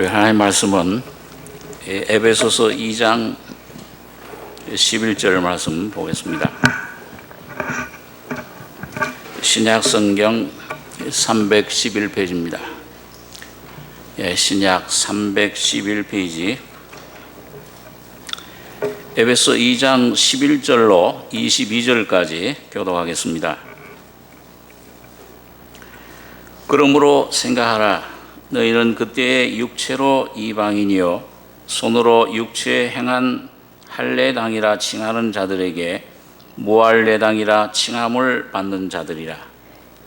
하나님의 말씀은 에베소서 2장 11절 말씀 보겠습니다. 신약 성경 311페이지입니다. 신약 311페이지 에베소 2장 11절로 22절까지 교독하겠습니다. 그러므로 생각하라. 너희는 그때의 육체로 이방인이요 손으로 육체에 행한 할례당이라 칭하는 자들에게 무할례당이라 칭함을 받는 자들이라.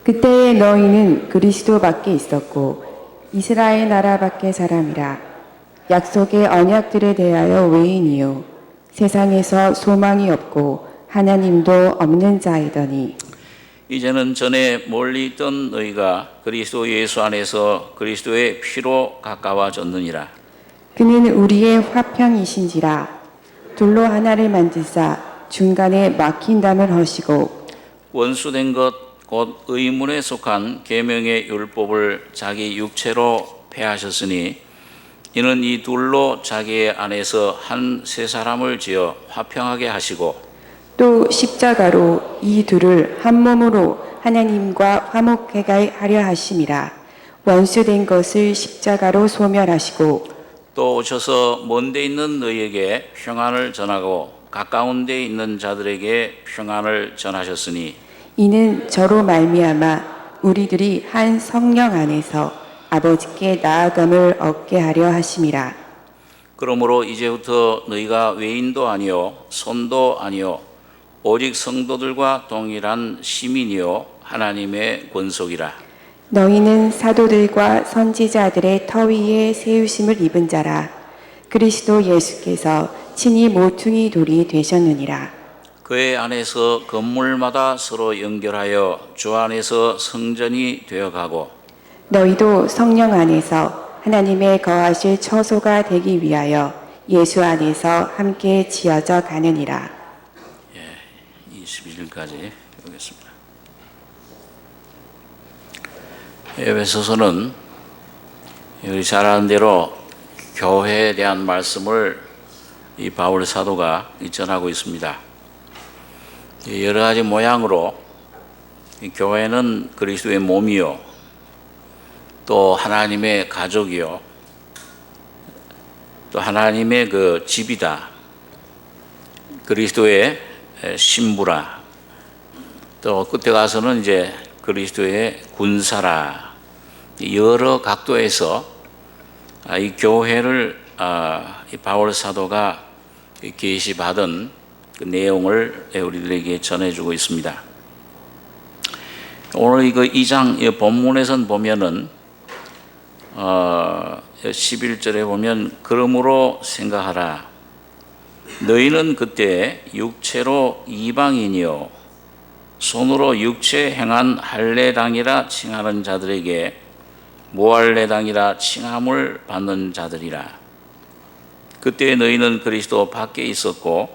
그때의 너희는 그리스도 밖에 있었고 이스라엘 나라 밖의 사람이라. 약속의 언약들에 대하여 외인이요 세상에서 소망이 없고 하나님도 없는 자이더니 이제는 전에 멀리 있던 너희가 그리스도 예수 안에서 그리스도의 피로 가까워졌느니라. 그는 우리의 화평이신지라. 둘로 하나를 만드사 중간에 막힌 담을 허시고 원수된 것 곧 의문에 속한 계명의 율법을 자기 육체로 폐하셨으니 이는 이 둘로 자기 안에서 한 세 사람을 지어 화평하게 하시고 또 십자가로 이 둘을 한 몸으로 하나님과 화목하게 하려 하심이라. 원수된 것을 십자가로 소멸하시고 또 오셔서 먼 데 있는 너희에게 평안을 전하고 가까운 데 있는 자들에게 평안을 전하셨으니 이는 저로 말미암아 우리들이 한 성령 안에서 아버지께 나아감을 얻게 하려 하심이라. 그러므로 이제부터 너희가 외인도 아니요 손도 아니요 오직 성도들과 동일한 시민이요 하나님의 권속이라. 너희는 사도들과 선지자들의 터 위에 세우심을 입은 자라. 그리스도 예수께서 친히 모퉁이 돌이 되셨느니라. 그의 안에서 건물마다 서로 연결하여 주 안에서 성전이 되어가고 너희도 성령 안에서 하나님의 거하실 처소가 되기 위하여 예수 안에서 함께 지어져 가느니라. 22절까지 보겠습니다. 에베소서는 우리 잘 아는 대로 교회에 대한 말씀을 이 바울 사도가 전하고 있습니다. 여러 가지 모양으로 이 교회는 그리스도의 몸이요 또 하나님의 가족이요 또 하나님의 그 집이다. 그리스도의 신부라. 또 끝에 가서는 이제 그리스도의 군사라. 여러 각도에서 이 교회를 이 바울 사도가 계시받은 그 내용을 우리들에게 전해주고 있습니다. 오늘 이거 2장 본문에선 보면은 11절에 보면 그러므로 생각하라. 너희는 그때 육체로 이방인이요 손으로 육체에 행한 할례당이라 칭하는 자들에게 무할례당이라 칭함을 받는 자들이라. 그때 너희는 그리스도 밖에 있었고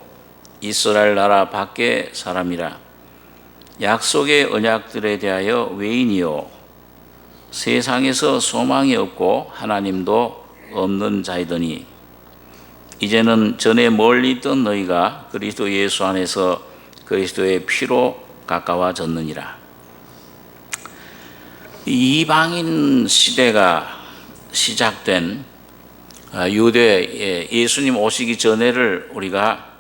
이스라엘 나라 밖의 사람이라. 약속의 언약들에 대하여 외인이요 세상에서 소망이 없고 하나님도 없는 자이더니 이제는 전에 멀리 있던 너희가 그리스도 예수 안에서 그리스도의 피로 가까워졌느니라. 이방인 시대가 시작된 유대 예수님 오시기 전에를 우리가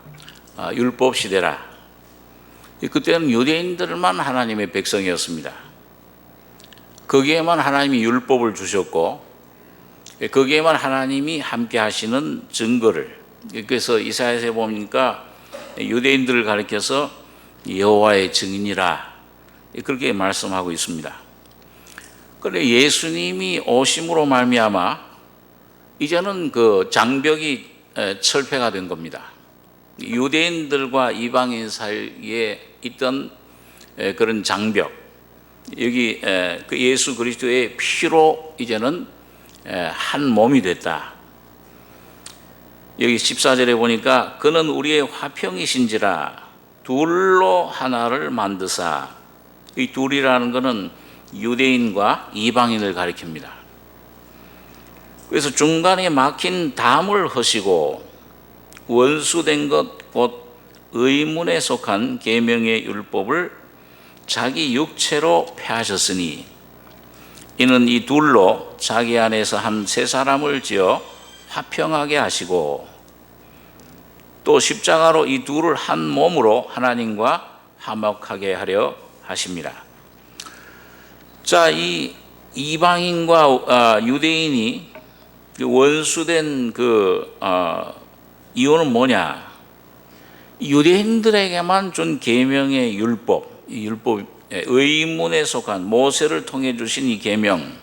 율법 시대라. 그때는 유대인들만 하나님의 백성이었습니다. 거기에만 하나님이 율법을 주셨고 거기에만 하나님이 함께 하시는 증거를, 그래서 이사야서에 보니까 유대인들을 가리켜서 여호와의 증인이라 그렇게 말씀하고 있습니다. 그런데 예수님이 오심으로 말미암아 이제는 그 장벽이 철폐가 된 겁니다. 유대인들과 이방인 사이에 있던 그런 장벽, 여기 그 예수 그리스도의 피로 이제는 한 몸이 됐다. 여기 14절에 보니까 그는 우리의 화평이신지라 둘로 하나를 만드사. 이 둘이라는 것은 유대인과 이방인을 가리킵니다. 그래서 중간에 막힌 담을 허시고 원수된 것 곧 의문에 속한 계명의 율법을 자기 육체로 폐하셨으니 이는 이 둘로 자기 안에서 한 세 사람을 지어 화평하게 하시고 또 십자가로 이 둘을 한 몸으로 하나님과 화목하게 하려 하십니다. 자, 이 이방인과 유대인이 원수된 이유는 뭐냐? 유대인들에게만 준 계명의 율법, 의문에 속한 모세를 통해 주신 이 계명.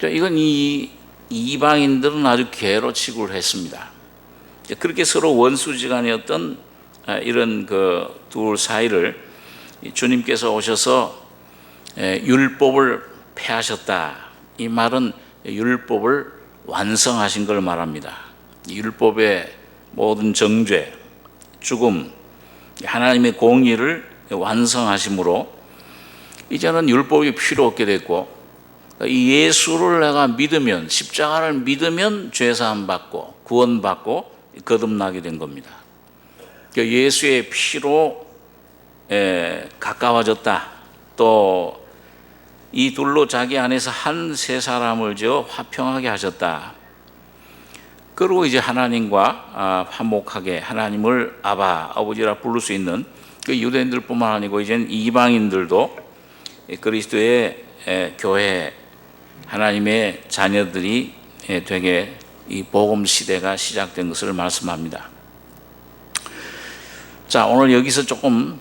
이건 이 이방인들은 아주 괴로치고를 했습니다. 그렇게 서로 원수지간이었던 이런 그 둘 사이를 주님께서 오셔서 율법을 폐하셨다. 이 말은 율법을 완성하신 걸 말합니다. 율법의 모든 정죄, 죽음, 하나님의 공의를 완성하심으로 이제는 율법이 필요 없게 됐고 이 예수를 내가 믿으면 십자가를 믿으면 죄사함 받고 구원받고 거듭나게 된 겁니다. 예수의 피로 가까워졌다. 또 이 둘로 자기 안에서 한 세 사람을 지어 화평하게 하셨다. 그리고 이제 하나님과 화목하게 하나님을 아버지라 부를 수 있는 그 유대인들뿐만 아니고 이제는 이방인들도 그리스도의 교회 하나님의 자녀들이 되게 이 복음 시대가 시작된 것을 말씀합니다. 자, 오늘 여기서 조금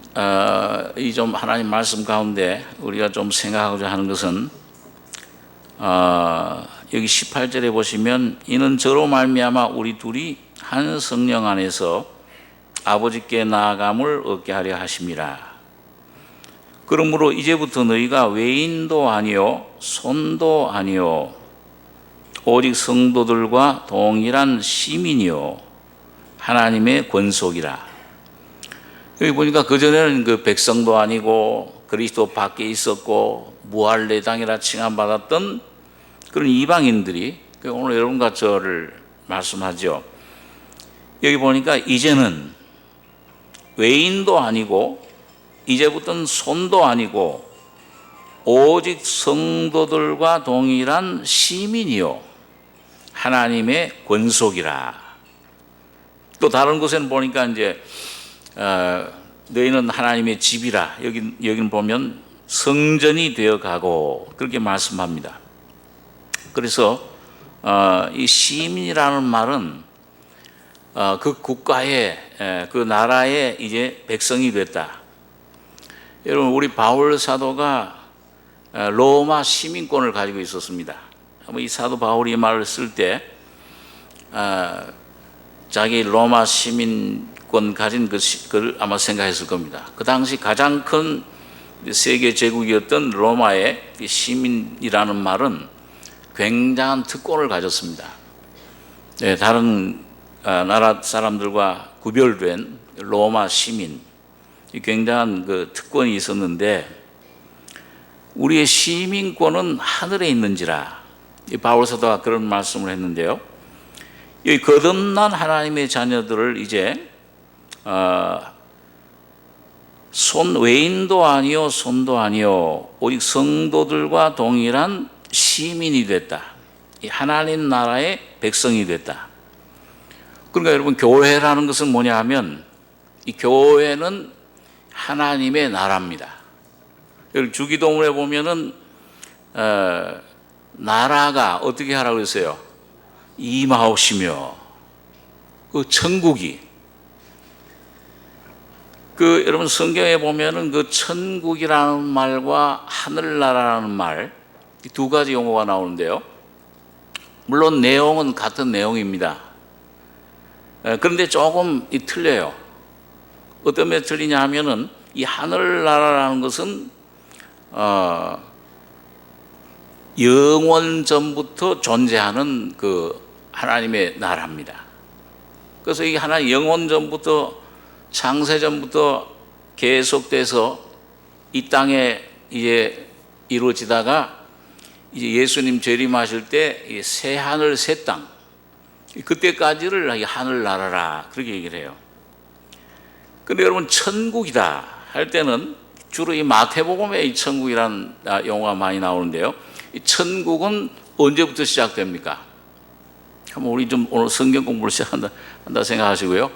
이 좀 하나님 말씀 가운데 우리가 좀 생각하고자 하는 것은 여기 18절에 보시면 이는 저로 말미암아 우리 둘이 한 성령 안에서 아버지께 나아감을 얻게 하려 하심이라. 그러므로 이제부터 너희가 외인도 아니요 손도 아니요 오직 성도들과 동일한 시민이요 하나님의 권속이라. 여기 보니까 그전에는 그 백성도 아니고 그리스도 밖에 있었고 무할례당이라 칭함받았던 그런 이방인들이 오늘 여러분과 저를 말씀하죠. 여기 보니까 이제는 외인도 아니고 이제부터는 손도 아니고 오직 성도들과 동일한 시민이요 하나님의 권속이라. 또 다른 곳에는 보니까 이제 너희는 하나님의 집이라. 여기는 보면 성전이 되어 가고 그렇게 말씀합니다. 그래서 이 시민이라는 말은 그 국가의 그 나라의 이제 백성이 됐다. 여러분 우리 바울 사도가 로마 시민권을 가지고 있었습니다. 이 사도 바울이 이 말을 쓸 때 자기 로마 시민권 가진 그걸 아마 생각했을 겁니다. 그 당시 가장 큰 세계 제국이었던 로마의 시민이라는 말은 굉장한 특권을 가졌습니다. 다른 나라 사람들과 구별된 로마 시민, 굉장한 그 특권이 있었는데 우리의 시민권은 하늘에 있는지라. 바울 사도가 그런 말씀을 했는데요. 이 거듭난 하나님의 자녀들을 이제 외인도 아니요 손도 아니요 오직 성도들과 동일한 시민이 됐다. 이 하나님 나라의 백성이 됐다. 그러니까 여러분 교회라는 것은 뭐냐 하면 이 교회는 하나님의 나라입니다. 여기 주기도문에 보면은 나라가 어떻게 하라고 했어요? 임하옵시며 그 천국이 여러분 성경에 보면은 그 천국이라는 말과 하늘나라라는 말 이 두 가지 용어가 나오는데요. 물론 내용은 같은 내용입니다. 그런데 조금 틀려요. 어떤 면에 틀리냐 하면은 이 하늘나라라는 것은 영원 전부터 존재하는 그 하나님의 나라입니다. 그래서 이 하나님 영원 전부터 창세 전부터 계속돼서 이 땅에 이제 이루어지다가 이제 예수님 재림하실 때 새 하늘 새 땅, 그때까지를 하늘 나라라 그렇게 얘기를 해요. 근데 여러분 천국이다 할 때는 주로 이 마태복음에 이 천국이라는 용어가 많이 나오는데요. 이 천국은 언제부터 시작됩니까? 한번 우리 좀 오늘 성경 공부를 시작한다 생각하시고요.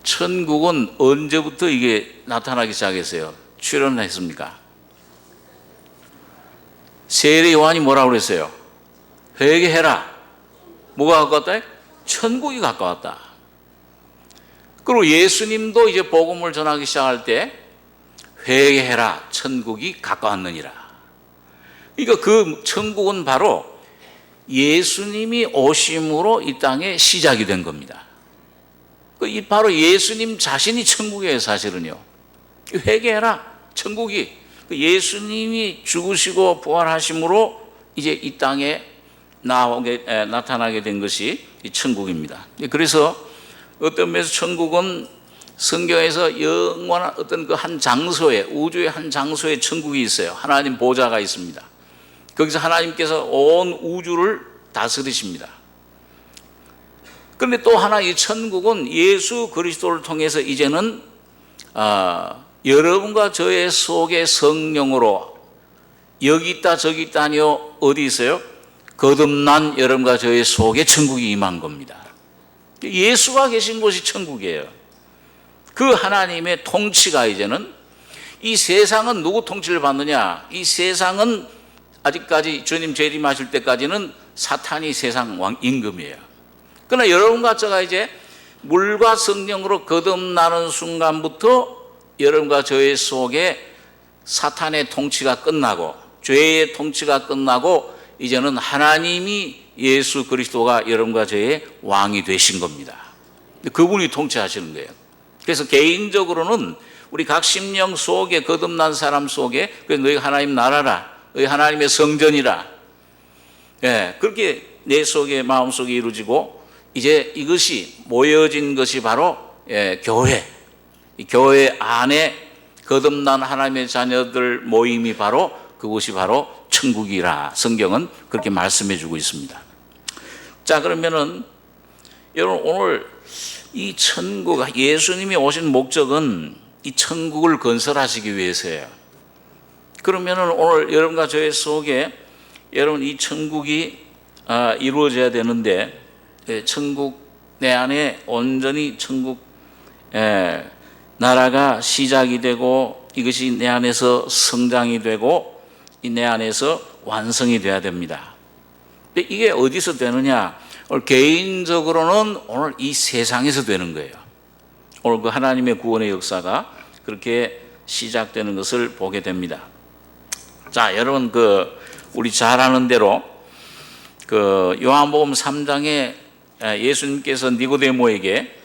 천국은 언제부터 이게 나타나기 시작했어요? 출현했습니까? 세례 요한이 뭐라고 그랬어요? 회개해라. 뭐가 가까웠다? 천국이 가까웠다. 그리고 예수님도 이제 복음을 전하기 시작할 때 회개해라. 천국이 가까웠느니라. 그러니까 그 천국은 바로 예수님이 오심으로 이 땅에 시작이 된 겁니다. 바로 예수님 자신이 천국이에요, 사실은요. 회개해라. 천국이 예수님이 죽으시고 부활하심으로 이제 이 땅에 나타나게 된 것이 이 천국입니다. 그래서 어떤 면에서 천국은 성경에서 영원한 어떤 그 한 장소에, 우주의 한 장소에 천국이 있어요. 하나님 보좌가 있습니다. 거기서 하나님께서 온 우주를 다스리십니다. 그런데 또 하나 이 천국은 예수 그리스도를 통해서 이제는 여러분과 저의 속에 성령으로 여기 있다 저기 있다 아니요 어디 있어요? 거듭난 여러분과 저의 속에 천국이 임한 겁니다. 예수가 계신 곳이 천국이에요. 그 하나님의 통치가 이제는 이 세상은 누구 통치를 받느냐? 이 세상은 아직까지 주님 재림하실 때까지는 사탄이 세상 왕 임금이에요. 그러나 여러분과 저가 이제 물과 성령으로 거듭나는 순간부터 여러분과 저의 속에 사탄의 통치가 끝나고 죄의 통치가 끝나고 이제는 하나님이 예수 그리스도가 여러분과 저의 왕이 되신 겁니다. 그분이 통치하시는 거예요. 그래서 개인적으로는 우리 각 심령 속에 거듭난 사람 속에 그래서 너희가 하나님 나라라, 너희 하나님의 성전이라, 그렇게 내 속에 마음 속에 이루어지고 이제 이것이 모여진 것이 바로 교회. 이 교회 안에 거듭난 하나님의 자녀들 모임이 바로 그것이 바로 천국이라 성경은 그렇게 말씀해 주고 있습니다. 자, 그러면은 여러분 오늘 이 천국, 예수님이 오신 목적은 이 천국을 건설하시기 위해서예요. 그러면은 오늘 여러분과 저의 속에 여러분 이 천국이 이루어져야 되는데 천국 내 안에 온전히 천국 나라가 시작이 되고 이것이 내 안에서 성장이 되고 이 내 안에서 완성이 돼야 됩니다. 근데 이게 어디서 되느냐? 오늘 개인적으로는 오늘 이 세상에서 되는 거예요. 오늘 그 하나님의 구원의 역사가 그렇게 시작되는 것을 보게 됩니다. 자, 여러분 우리 잘 아는 대로 요한복음 3장에 예수님께서 니고데모에게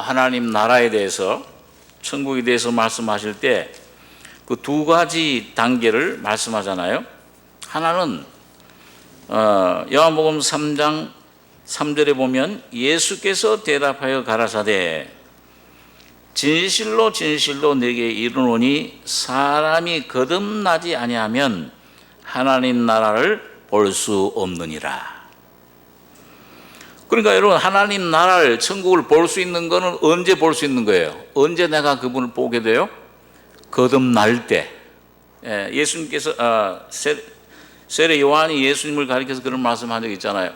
하나님 나라에 대해서 천국에 대해서 말씀하실 때 그 두 가지 단계를 말씀하잖아요. 하나는 요한복음 3장 3절에 보면 예수께서 대답하여 가라사대 진실로 진실로 내게 이르노니 사람이 거듭나지 아니하면 하나님 나라를 볼 수 없느니라. 그러니까 여러분 하나님 나라를 천국을 볼 수 있는 거는 언제 볼 수 있는 거예요? 언제 내가 그분을 보게 돼요? 거듭날 때. 예수님께서 세례 요한이 예수님을 가리켜서 그런 말씀한 적이 있잖아요.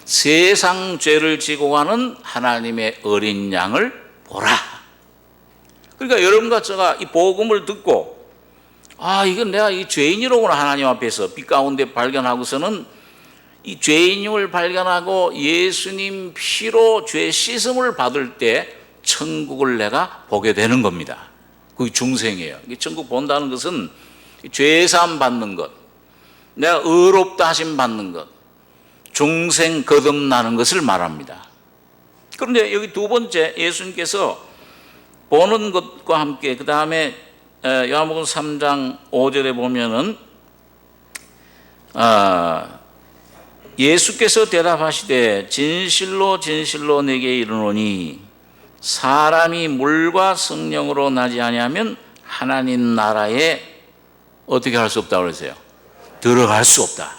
세상 죄를 지고 가는 하나님의 어린 양을 보라. 그러니까 여러분과 제가 이 복음을 듣고 이건 내가 이 죄인이로구나 하나님 앞에서 빛 가운데 발견하고서는 이 죄인임을 발견하고 예수님 피로 죄 씻음을 받을 때 천국을 내가 보게 되는 겁니다. 그게 중생이에요. 천국 본다는 것은 죄사함 받는 것, 내가 의롭다 하심 받는 것, 중생 거듭나는 것을 말합니다. 그런데 여기 두 번째 예수님께서 보는 것과 함께 그 다음에 요한복음 3장 5절에 보면은 예수께서 대답하시되 진실로 진실로 내게 이르노니 사람이 물과 성령으로 나지 아니하면 하나님 나라에 어떻게 할 수 없다고 그러세요? 들어갈 수 없다.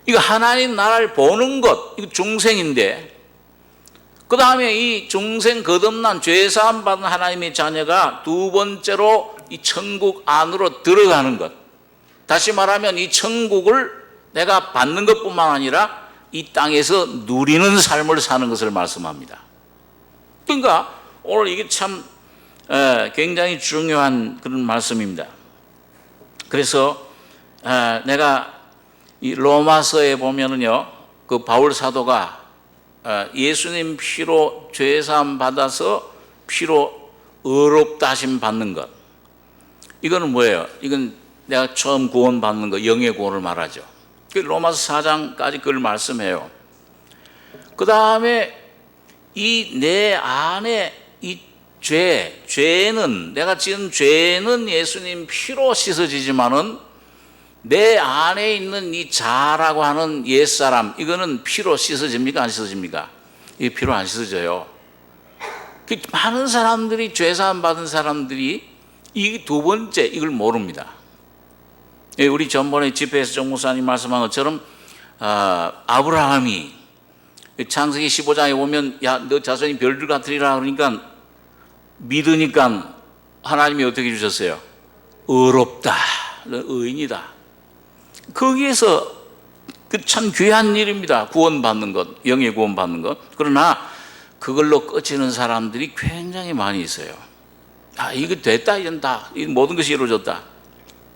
이거 하나님 나라를 보는 것, 이거 중생인데, 그 다음에 이 중생 거듭난 죄사함 받은 하나님의 자녀가 두 번째로 이 천국 안으로 들어가는 것. 다시 말하면 이 천국을 내가 받는 것뿐만 아니라 이 땅에서 누리는 삶을 사는 것을 말씀합니다. 그러니까 오늘 이게 참 굉장히 중요한 그런 말씀입니다. 그래서 내가 이 로마서에 보면은요, 그 바울 사도가 예수님 피로 죄사함 받아서 피로 의롭다 하심 받는 것. 이거는 뭐예요? 이건 내가 처음 구원받는 거, 영의 구원을 말하죠. 로마서 4장까지 그걸 말씀해요. 그 다음에 이 내 안에 이 죄는, 내가 지은 죄는 예수님 피로 씻어지지만은 내 안에 있는 이 자라고 하는 옛사람, 이거는 피로 씻어집니까? 안 씻어집니까? 이 피로 안 씻어져요. 많은 사람들이, 죄사함 받은 사람들이 이 두 번째, 이걸 모릅니다. 우리 전번에 집회에서 정 목사님 말씀한 것처럼 아브라함이 창세기 15장에 보면 야, 너 자손이 별들 같으리라 그러니까 믿으니까 하나님이 어떻게 해주셨어요? 의롭다, 의인이다. 거기에서 그 참 귀한 일입니다. 구원받는 것, 영의 구원받는 것. 그러나 그걸로 꺼지는 사람들이 굉장히 많이 있어요. 이거 됐다, 이젠 다 모든 것이 이루어졌다.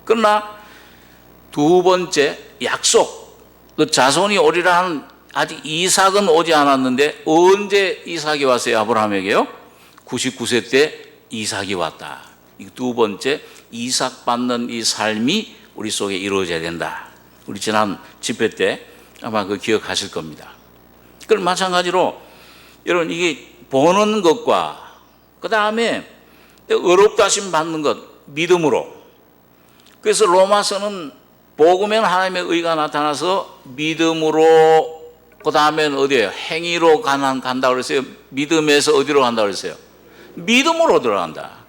그러나 두 번째 약속, 그 자손이 오리라 하는, 아직 이삭은 오지 않았는데 언제 이삭이 왔어요? 아브라함에게요? 99세 때 이삭이 왔다. 이 두 번째 이삭 받는 이 삶이 우리 속에 이루어져야 된다. 우리 지난 집회 때 아마 그 기억하실 겁니다. 그럼 마찬가지로 여러분, 이게 보는 것과 그 다음에 의롭다 하심 받는 것, 믿음으로. 그래서 로마서는 복음에는 하나님의 의가 나타나서 믿음으로, 그 다음에는 어디예요? 행위로 간다 그랬어요. 믿음에서 어디로 간다 그랬어요? 믿음으로 들어간다.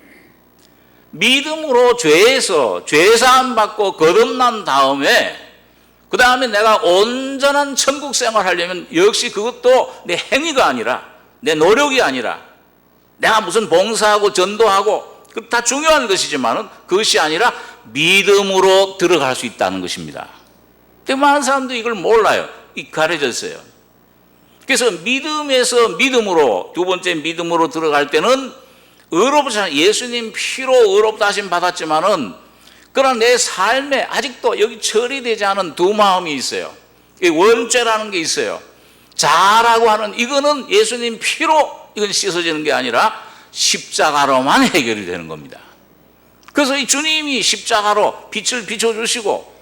믿음으로 죄에서 죄사함 받고 거듭난 다음에 그 다음에 내가 온전한 천국 생활하려면 역시 그것도 내 행위가 아니라, 내 노력이 아니라, 내가 무슨 봉사하고 전도하고 그 다 중요한 것이지만은 그것이 아니라 믿음으로 들어갈 수 있다는 것입니다. 근데 많은 사람들이 이걸 몰라요. 가려졌어요. 그래서 믿음에서 믿음으로, 두 번째 믿음으로 들어갈 때는 의롭다, 예수님 피로 의롭다 하심 받았지만은 그러나 내 삶에 아직도 여기 처리되지 않은 두 마음이 있어요. 원죄라는 게 있어요. 자라고 하는, 이거는 예수님 피로 이건 씻어지는 게 아니라 십자가로만 해결이 되는 겁니다. 그래서 이 주님이 십자가로 빛을 비춰주시고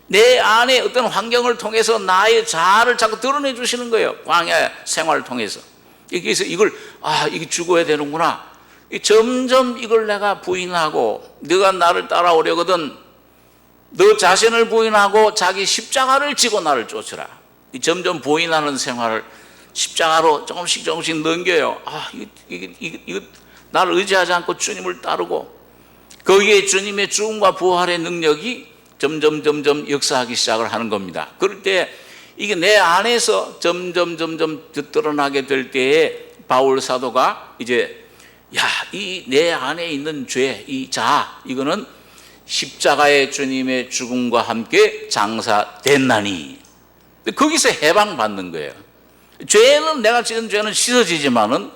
내 안에 어떤 환경을 통해서 나의 자아를 자꾸 드러내 주시는 거예요. 광야 생활을 통해서. 그래서 이걸, 이게 죽어야 되는구나. 점점 이걸 내가 부인하고, 너가 나를 따라오려거든 너 자신을 부인하고 자기 십자가를 지고 나를 쫓으라. 점점 부인하는 생활을 십자가로 조금씩 넘겨요. 이거 나를 의지하지 않고 주님을 따르고, 거기에 주님의 죽음과 부활의 능력이 점점 역사하기 시작을 하는 겁니다. 그럴 때 이게 내 안에서 점점 드러나게 될 때에 바울 사도가 이제 이 내 안에 있는 죄, 이 자아, 이거는 십자가의 주님의 죽음과 함께 장사됐나니, 거기서 해방받는 거예요. 죄는, 내가 지은 죄는 씻어지지만은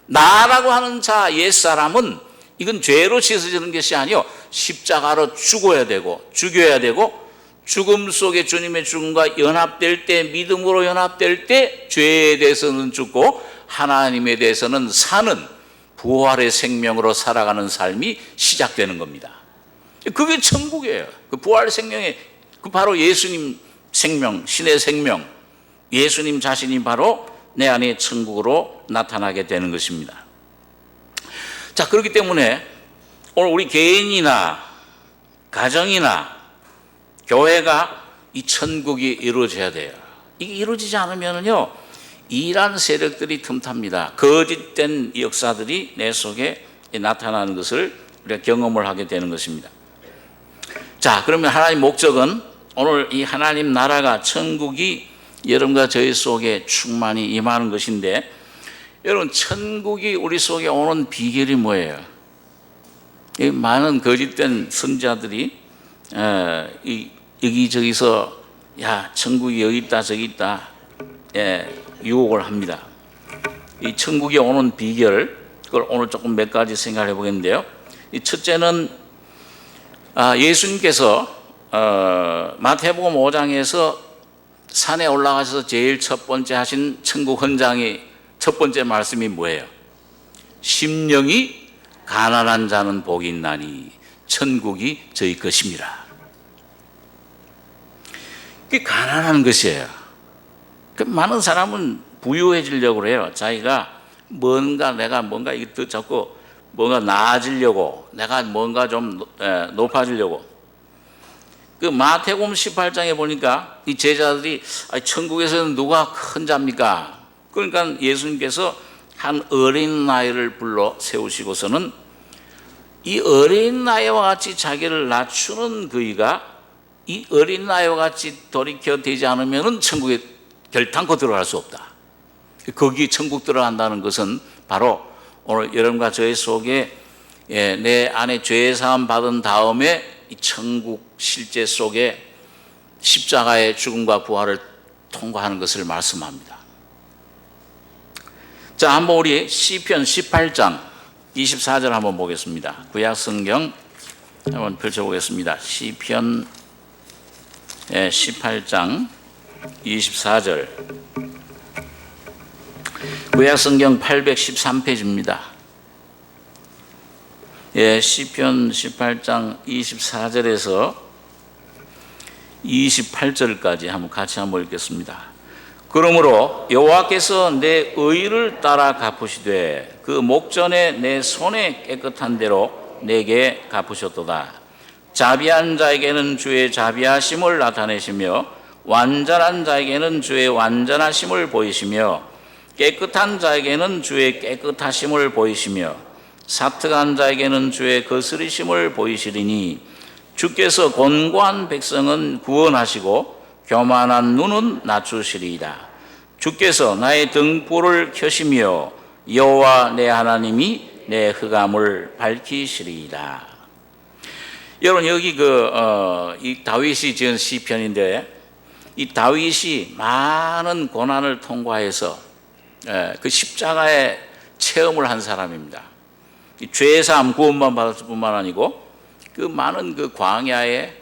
나라고 하는 자, 옛사람은 이건 죄로 씻어지는 것이 아니요, 십자가로 죽어야 되고 죽여야 되고, 죽음 속에 주님의 죽음과 연합될 때, 믿음으로 연합될 때 죄에 대해서는 죽고 하나님에 대해서는 사는 부활의 생명으로 살아가는 삶이 시작되는 겁니다. 그게 천국이에요. 그 부활의 생명이 바로 예수님 생명, 신의 생명, 예수님 자신이 바로 내 안에 천국으로 나타나게 되는 것입니다. 자, 그렇기 때문에 오늘 우리 개인이나 가정이나 교회가 이 천국이 이루어져야 돼요. 이게 이루어지지 않으면요, 이란 세력들이 틈탑니다. 거짓된 역사들이 내 속에 나타나는 것을 우리가 경험을 하게 되는 것입니다. 자, 자, 그러면 하나님 목적은 오늘 이 하나님 나라가 천국이 여러분과 저희 속에 충만히 임하는 것인데, 여러분 천국이 우리 속에 오는 비결이 뭐예요? 이 많은 거짓된 선지자들이 여기저기서 야 천국이 여기 있다 저기 있다 유혹을 합니다. 이 천국에 오는 비결, 그걸 오늘 조금 몇 가지 생각해 보겠는데요. 이 첫째는 예수님께서 마태복음 5장에서 산에 올라가셔서 제일 첫 번째 하신 천국 헌장의 첫 번째 말씀이 뭐예요? 심령이 가난한 자는 복이 있나니 천국이 저희 것입니다. 그게 가난한 것이에요. 많은 사람은 부유해지려고 그래요. 자기가 내가 뭔가 이거 자꾸 뭔가 나아지려고, 내가 뭔가 좀 높아지려고. 그 마태복음 18장에 보니까 이 제자들이 천국에서는 누가 큰 자입니까? 그러니까 예수님께서 한 어린 나이를 불러 세우시고서는 이 어린 나이와 같이 자기를 낮추는 그이가 이 어린 나이와 같이 돌이켜 되지 않으면 천국에 결단코 들어갈 수 없다. 거기 천국 들어간다는 것은 바로 오늘 여러분과 저의 속에 내 안에 죄 사함 받은 다음에 이 천국 실제 속에 십자가의 죽음과 부활을 통과하는 것을 말씀합니다. 자, 한번 우리 시편 18장 24절 한번 보겠습니다. 구약 성경 한번 펼쳐보겠습니다. 시편 18장 24절. 구약 성경 813페이지입니다. 시편 18장 24절에서 28절까지 한번 같이 한번 읽겠습니다. 그러므로 여호와께서 내 의를 따라 갚으시되 그 목전에 내 손에 깨끗한 대로 내게 갚으셨도다. 자비한 자에게는 주의 자비하심을 나타내시며 완전한 자에게는 주의 완전하심을 보이시며 깨끗한 자에게는 주의 깨끗하심을 보이시며 사특한 자에게는 주의 거스리심을 보이시리니 주께서 곤고한 백성은 구원하시고 교만한 눈은 낮추시리이다. 주께서 나의 등불을 켜시며 여호와 내 하나님이 내 흑암을 밝히시리이다. 여러분 여기 이 다윗이 지은 시편인데 이 다윗이 많은 고난을 통과해서 그 십자가의 체험을 한 사람입니다. 죄사함 구원만 받았을 뿐만 아니고 그 많은 그 광야에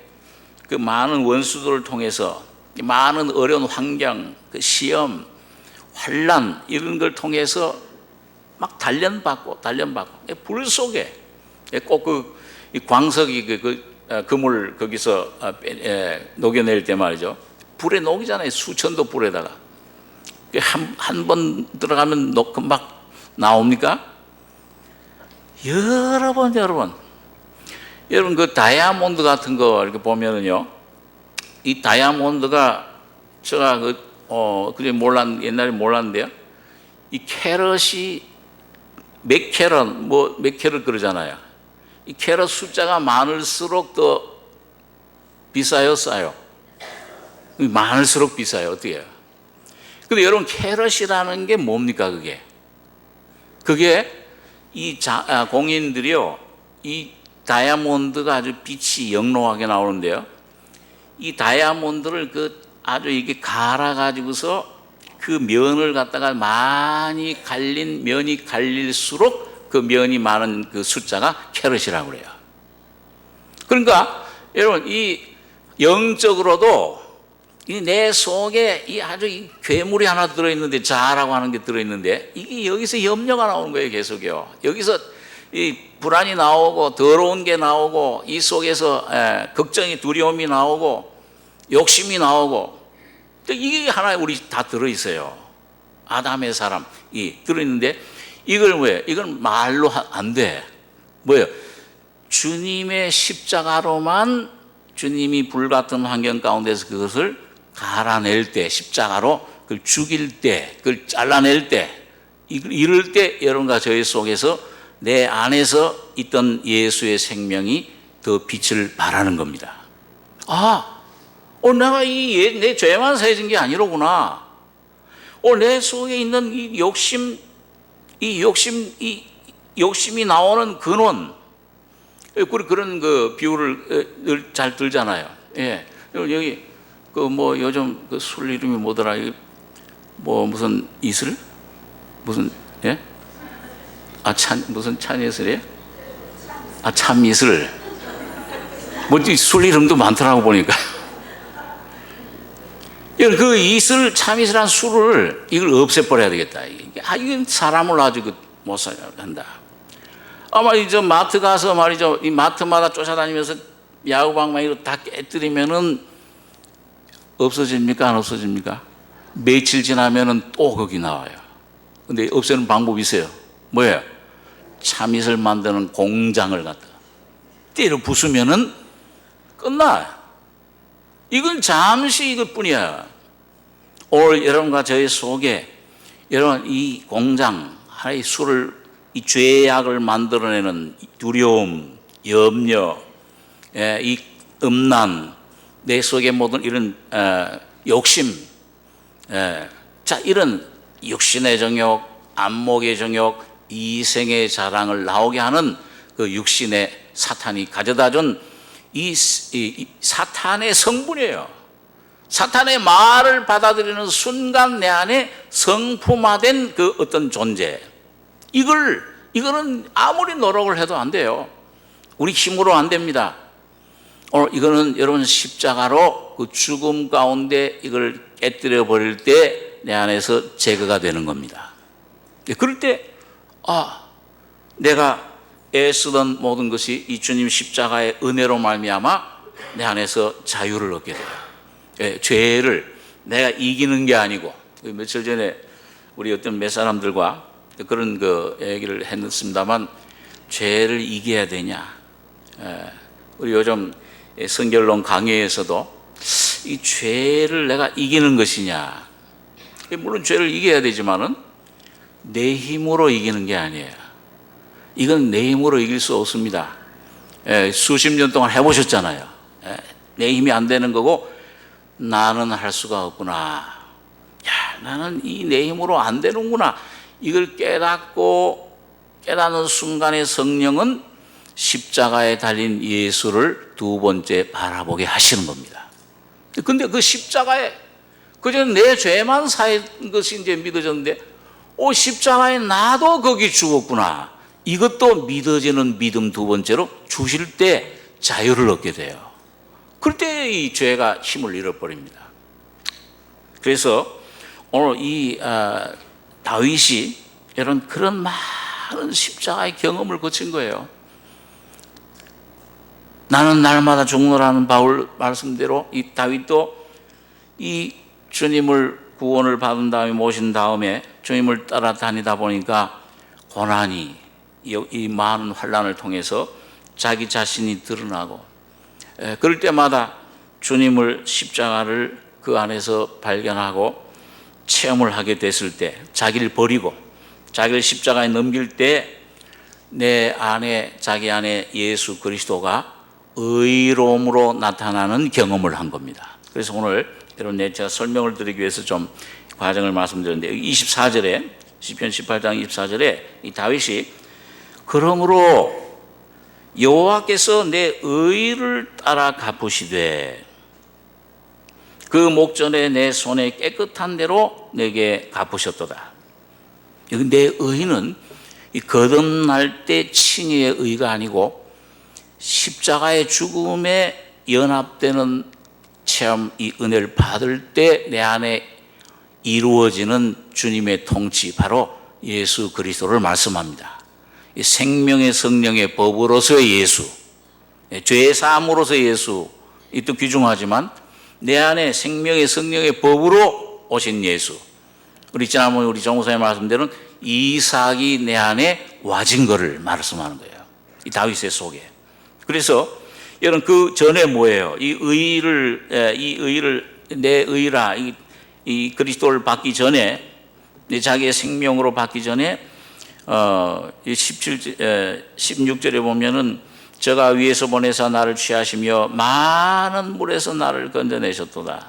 그 많은 원수들을 통해서 많은 어려운 환경, 그 시험, 환난 이런 걸 통해서 막 단련받고 불 속에 꼭 이 광석이 금을 거기서 녹여낼 때 말이죠. 불에 녹이잖아요. 수천도 불에다가. 한 번 들어가면 금방 나옵니까? 여러 번. 여러분 그 다이아몬드 같은 거 이렇게 보면은요. 이 다이아몬드가 제가 옛날에 몰랐는데요. 이 캐럿이 몇 캐럿 그러잖아요. 이 캐럿 숫자가 많을수록 더 비싸요, 싸요? 많을수록 비싸요. 어떻게 해요? 근데 여러분 캐럿이라는 게 뭡니까 그게? 그게 공인들이요. 이 다이아몬드가 아주 빛이 영롱하게 나오는데요. 이 다이아몬드를 아주 이게 갈아가지고서 그 면을 갖다가 많이 면이 갈릴수록 그 면이 많은 그 숫자가 캐럿이라고 그래요. 그러니까 여러분 이 영적으로도 내 속에 아주 괴물이 하나 들어있는데 자아라고 하는 게 들어있는데 이게 여기서 염려가 나오는 거예요. 계속요. 여기서 이 불안이 나오고 더러운 게 나오고 이 속에서 걱정이 두려움이 나오고 욕심이 나오고 이게 하나에 우리 다 들어있어요. 아담의 사람이 들어있는데 이걸 왜? 이건 말로 안 돼. 뭐예요? 주님의 십자가로만 주님이 불같은 환경 가운데서 그것을 갈아낼 때, 십자가로 그걸 죽일 때, 그걸 잘라낼 때, 이럴 때 여러분과 저희 속에서 내 안에서 있던 예수의 생명이 더 빛을 발하는 겁니다. 내가 내 죄만 사해진 게 아니로구나. 내 속에 있는 이 욕심이 나오는 근원. 그런 그 비유를 잘 들잖아요. 예. 여기 요즘 술 이름이 뭐더라? 무슨 이슬? 무슨 예? 무슨 찬이슬이에요? 참이슬. 술 이름도 많더라고 보니까. 그 이슬, 참이슬한 술을 이걸 없애버려야 되겠다. 이건 사람을 아주 못 살게 한다. 아마 저 마트 가서 말이죠. 이 마트마다 쫓아다니면서 야구방망이로 다 깨뜨리면은 없어집니까? 안 없어집니까? 며칠 지나면은 또 거기 나와요. 근데 없애는 방법이 있어요. 뭐예요? 참이슬 만드는 공장을 갖다 때려 부수면은 끝나. 이건 잠시 이것뿐이야. 오늘 여러분과 저희 속에 여러분 이 공장 하나의 술을 이 죄악을 만들어내는 두려움, 염려, 이 음란, 내 속에 모든 이런 욕심, 이런 육신의 정욕, 안목의 정욕, 이생의 자랑을 나오게 하는 그 육신의 사탄이 가져다준 이 사탄의 성분이에요. 사탄의 말을 받아들이는 순간 내 안에 성품화된 그 어떤 존재. 이거는 아무리 노력을 해도 안 돼요. 우리 힘으로 안 됩니다. 이거는 여러분 십자가로 그 죽음 가운데 이걸 깨뜨려 버릴 때 내 안에서 제거가 되는 겁니다. 그럴 때 내가 애쓰던 모든 것이 이 주님 십자가의 은혜로 말미암아 내 안에서 자유를 얻게 돼요. 죄를 내가 이기는 게 아니고, 며칠 전에 우리 어떤 몇 사람들과 그런 얘기를 했습니다만, 죄를 이겨야 되냐. 우리 요즘 성결론 강의에서도 이 죄를 내가 이기는 것이냐. 물론 죄를 이겨야 되지만은 내 힘으로 이기는 게 아니에요. 이건 내 힘으로 이길 수 없습니다. 수십 년 동안 해보셨잖아요. 내 힘이 안 되는 거고, 나는 할 수가 없구나. 나는 내 힘으로 안 되는구나. 이걸 깨닫는 순간에 성령은 십자가에 달린 예수를 두 번째 바라보게 하시는 겁니다. 근데 그 십자가에 그전 내 죄만 사한 것이 이제 믿어졌는데, 십자가에 나도 거기 죽었구나. 이것도 믿어지는 믿음 두 번째로 주실 때 자유를 얻게 돼요. 그럴 때 이 죄가 힘을 잃어버립니다. 그래서 오늘 이 다윗이 이런 그런 많은 십자가의 경험을 거친 거예요. 나는 날마다 죽노라는 바울 말씀대로 이 다윗도 이 주님을 구원을 받은 다음에 모신 다음에 주님을 따라다니다 보니까 고난이 이 많은 환난을 통해서 자기 자신이 드러나고, 그럴 때마다 주님을 십자가를 그 안에서 발견하고 체험을 하게 됐을 때, 자기를 버리고 자기를 십자가에 넘길 때 내 안에, 자기 안에 예수 그리스도가 의로움으로 나타나는 경험을 한 겁니다. 그래서 오늘 여러분 제가 설명을 드리기 위해서 좀 과정을 말씀드렸는데, 24절에 시편 18장 24절에 이 다윗이 그러므로 여호와께서 내 의를 따라 갚으시되 그 목전에 내 손에 깨끗한 대로 내게 갚으셨도다. 내 의는 이 거듭날 때 칭의의 의가 아니고 십자가의 죽음에 연합되는 체험, 이 은혜를 받을 때 내 안에 이루어지는 주님의 통치, 바로 예수 그리스도를 말씀합니다. 이 생명의 성령의 법으로서의 예수, 죄의 사함으로서의 예수, 이 또 귀중하지만 내 안에 생명의 성령의 법으로 오신 예수. 우리 지난번에 우리 정무사님 말씀대로는 이삭이 내 안에 와진 것을 말씀하는 거예요. 이 다윗의 속에. 그래서 여러분 그 전에 뭐예요? 이 의를 내 의라 이 그리스도를 받기 전에, 자기의 생명으로 받기 전에 16절에 보면은 저가 위에서 보내사 나를 취하시며 많은 물에서 나를 건져내셨도다.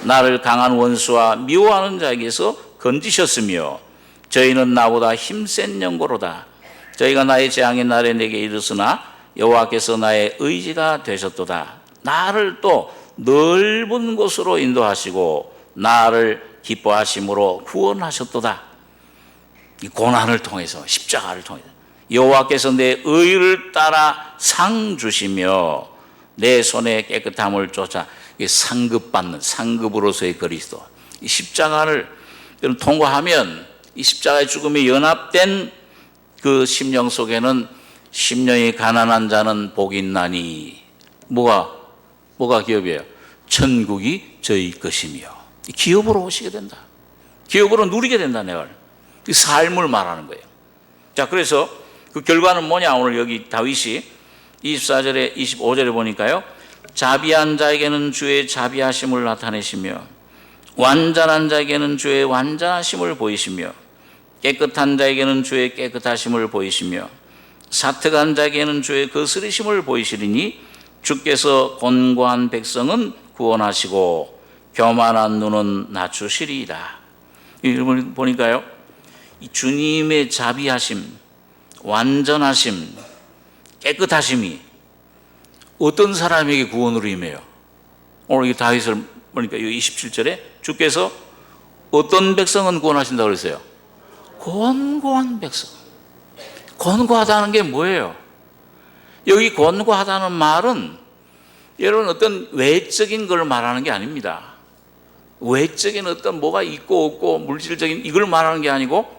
나를 강한 원수와 미워하는 자에게서 건지셨으며 저희는 나보다 힘센 영고로다. 저희가 나의 재앙의 날에 내게 이르으나 여호와께서 나의 의지가 되셨도다. 나를 또 넓은 곳으로 인도하시고 나를 기뻐하심으로 구원하셨도다. 이 고난을 통해서, 십자가를 통해서 여호와께서 내 의를 따라 상 주시며 내 손에 깨끗함을 쫓아 상급받는, 상급으로서의 그리스도, 이 십자가를 통과하면 이 십자가의 죽음에 연합된 그 심령 속에는 심령이 가난한 자는 복이 있나니 뭐가 기업이에요? 천국이 저희 것이며 기업으로 오시게 된다. 기업으로 누리게 된다. 내가 그 삶을 말하는 거예요. 자, 그래서 그 결과는 뭐냐? 오늘 여기 다윗이 24절에 25절에 보니까요, 자비한 자에게는 주의 자비하심을 나타내시며 완전한 자에게는 주의 완전하심을 보이시며 깨끗한 자에게는 주의 깨끗하심을 보이시며 사특한 자에게는 주의 거스리심을 보이시리니 주께서 곤고한 백성은 구원하시고 교만한 눈은 낮추시리이다. 여러분 보니까요, 이 주님의 자비하심, 완전하심, 깨끗하심이 어떤 사람에게 구원으로 임해요? 오늘 이 다윗을 보니까 27절에 주께서 어떤 백성은 구원하신다고 그랬어요? 곤고한 백성. 곤고하다는 게 뭐예요? 여기 곤고하다는 말은 여러분 어떤 외적인 걸 말하는 게 아닙니다. 외적인 어떤 뭐가 있고 없고 물질적인 이걸 말하는 게 아니고,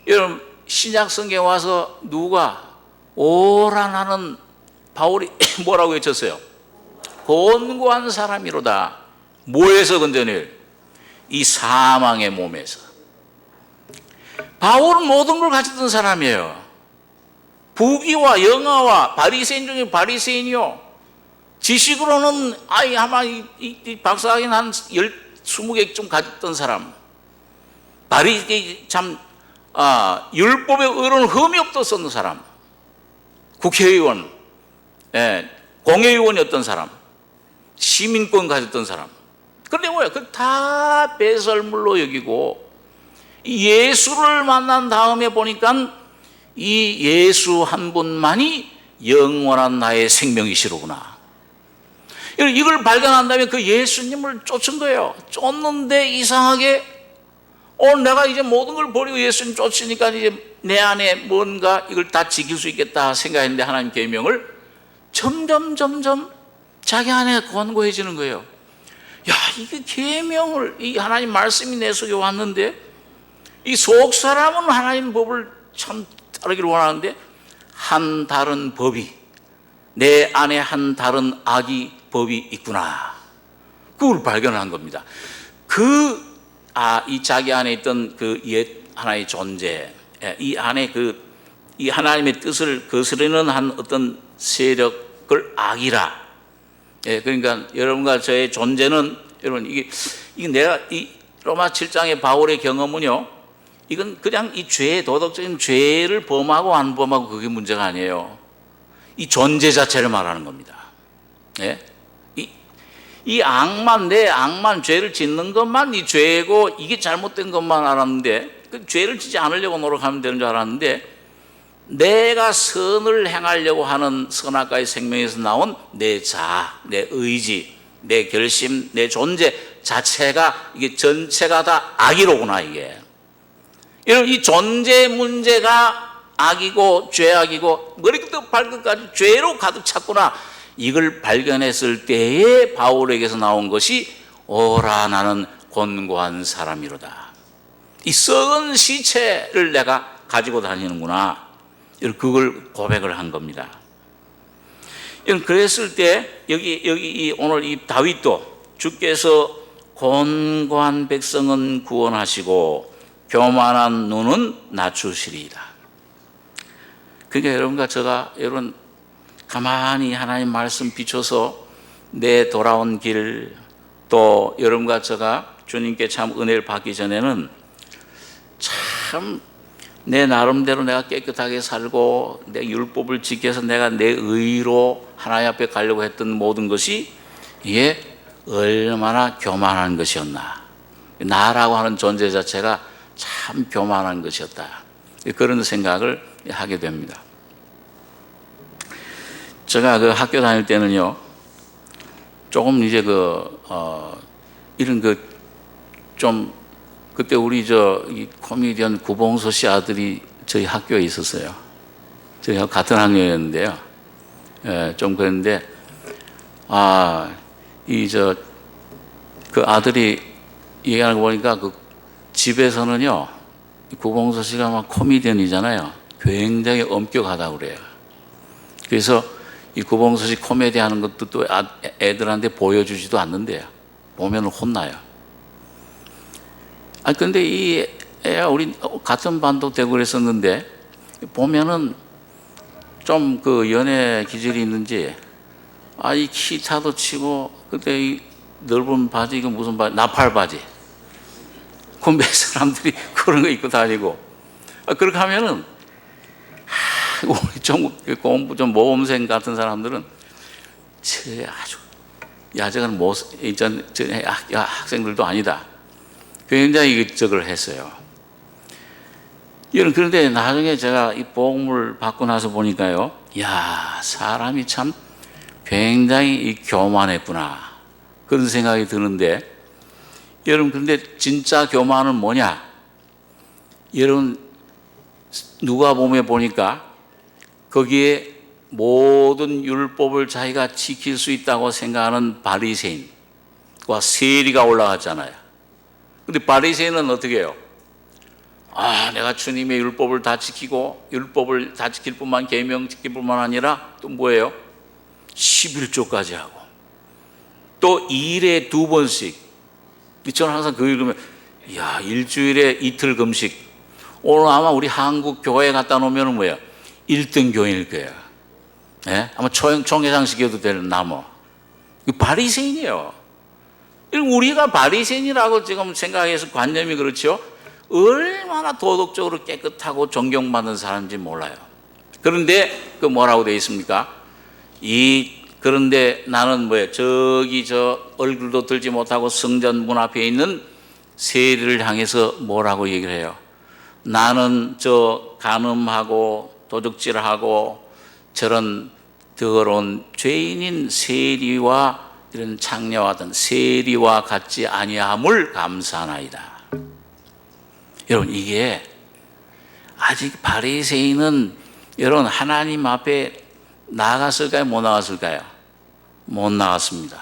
여러분 신약 성경에 와서 누가 오라나는 바울이 뭐라고 외쳤어요? 곤고한 사람이로다. 뭐에서 건져낼? 이 사망의 몸에서. 바울은 모든 걸 가졌던 사람이에요. 부귀와 영화와 바리새인 중에 바리새인이요. 지식으로는 아마 이 박사학위는 한 20개 좀 가졌던 사람. 율법의 의로는 흠이 없었던 사람. 국회의원, 공회의원이었던 사람. 시민권 가졌던 사람. 그런데 뭐야? 그 다 배설물로 여기고 예수를 만난 다음에 보니까 이 예수 한 분만이 영원한 나의 생명이시로구나. 이걸 발견한 다음에 그 예수님을 쫓은 거예요. 쫓는데 이상하게 오늘 내가 이제 모든 걸 버리고 예수님 쫓으니까 이제 내 안에 뭔가 이걸 다 지킬 수 있겠다 생각했는데 하나님 계명을 점점 자기 안에 권고해지는 거예요. 야, 이게 계명을, 이 하나님 말씀이 내 속에 왔는데 이 속 사람은 하나님 법을 참 따르기를 원하는데 한 다른 법이, 내 안에 한 다른 악이 법이 있구나. 그걸 발견한 겁니다. 이 자기 안에 있던 그 옛 하나의 존재, 이 안에 이 하나님의 뜻을 거스르는 한 어떤 세력을 악이라. 그러니까 여러분과 저의 존재는, 여러분 이게 내가 이 로마 7장의 바울의 경험은요, 이건 그냥 이 도덕적인 죄를 범하고 안 범하고 그게 문제가 아니에요. 이 존재 자체를 말하는 겁니다. 이 악만, 내 악만, 죄를 짓는 것만 이 죄고 이게 잘못된 것만 알았는데, 그 죄를 짓지 않으려고 노력하면 되는 줄 알았는데, 내가 선을 행하려고 하는 선악과의 생명에서 나온 내 자아, 내 의지, 내 결심, 내 존재 자체가, 이게 전체가 다 악이로구나. 이게 여러분, 이 존재 문제가 악이고 죄악이고 머리부터 발끝까지 죄로 가득 찼구나. 이걸 발견했을 때에 바울에게서 나온 것이 오라 나는 곤고한 사람이로다. 이 썩은 시체를 내가 가지고 다니는구나. 그걸 고백을 한 겁니다. 그랬을 때 여기 오늘 이 다윗도 주께서 곤고한 백성은 구원하시고 교만한 눈은 낮추시리이다. 그러니까 여러분과 제가 여러분 가만히 하나님 말씀 비춰서 내 돌아온 길, 또 여러분과 제가 주님께 참 은혜를 받기 전에는 참 내 나름대로 내가 깨끗하게 살고 내 율법을 지켜서 내가 내 의로 하나님 앞에 가려고 했던 모든 것이 이게 얼마나 교만한 것이었나. 나라고 하는 존재 자체가 참 교만한 것이었다. 그런 생각을 하게 됩니다. 제가 그 학교 다닐 때는요, 조금 이제 이런 좀 그때 우리 이 코미디언 구봉서 씨 아들이 저희 학교에 있었어요. 저희가 같은 학년이었는데요. 예, 좀 그랬는데, 그 아들이 얘기하는 거 보니까 그 집에서는요, 구봉서 씨가 막 코미디언이잖아요. 굉장히 엄격하다고 그래요. 그래서 이 구봉서 씨 코미디 하는 것도 또 애들한테 보여주지도 않는데요. 보면 혼나요. 근데 이 애가 우리 같은 반도 되고 그랬었는데, 보면은 좀 그 연애 기질이 있는지, 이 기타도 치고, 그때 이 넓은 바지, 이거 무슨 바지? 나팔 바지. 그 몇 사람들이 그런 거 입고 다니고. 그렇게 하면은, 우리 좀 공부 좀 모범생 같은 사람들은, 아주, 저건 학생들도 아니다. 굉장히 저걸 했어요. 그런데 나중에 제가 이 복음을 받고 나서 보니까요, 사람이 참 굉장히 교만했구나. 그런 생각이 드는데, 여러분, 근데 진짜 교만은 뭐냐? 여러분, 누가복음에 보니까 거기에 모든 율법을 자기가 지킬 수 있다고 생각하는 바리새인과 세리가 올라갔잖아요. 근데 바리새인은 어떻게 해요? 내가 주님의 율법을 다 지키고 율법을 다 지킬 뿐만 계명 지킬 뿐만 아니라 또 뭐예요? 11조까지 하고 또 일에 2번씩. 저는 항상 그 읽으면 일주일에 이틀 금식. 오늘 아마 우리 한국 교회에 갖다 놓으면 뭐예요? 1등 교인일 거예요. 예? 아마 총회장식이어도 될 나무. 바리새인이에요. 우리가 바리새인이라고 지금 생각해서 관념이 그렇죠. 얼마나 도덕적으로 깨끗하고 존경받는 사람인지 몰라요. 그런데 뭐라고 되어 있습니까? 그런데 나는 뭐예요? 얼굴도 들지 못하고 성전 문 앞에 있는 세리를 향해서 뭐라고 얘기를 해요? 나는 간음하고 도적질하고 저런 더러운 죄인인 세리와 이런 창녀와 같은 세리와 같지 아니함을 감사하나이다. 여러분, 이게 아직 바리새인은 여러분 하나님 앞에 나갔을까요? 못 나갔을까요? 못 나갔습니다.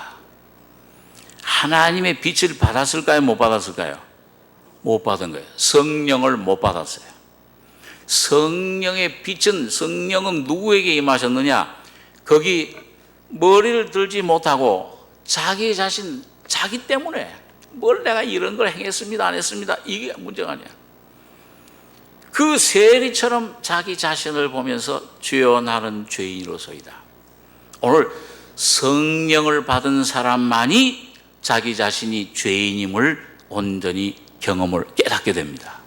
하나님의 빛을 받았을까요? 못 받았을까요? 못 받은 거예요. 성령을 못 받았어요. 성령의 빛은, 성령은 누구에게 임하셨느냐? 거기 머리를 들지 못하고 자기 자신, 자기 때문에 뭘 내가 이런 걸 행했습니다, 안 했습니다, 이게 문제가 아니야. 그 세리처럼 자기 자신을 보면서 주여 나는 죄인으로서이다. 오늘 성령을 받은 사람만이 자기 자신이 죄인임을 온전히 경험을 깨닫게 됩니다.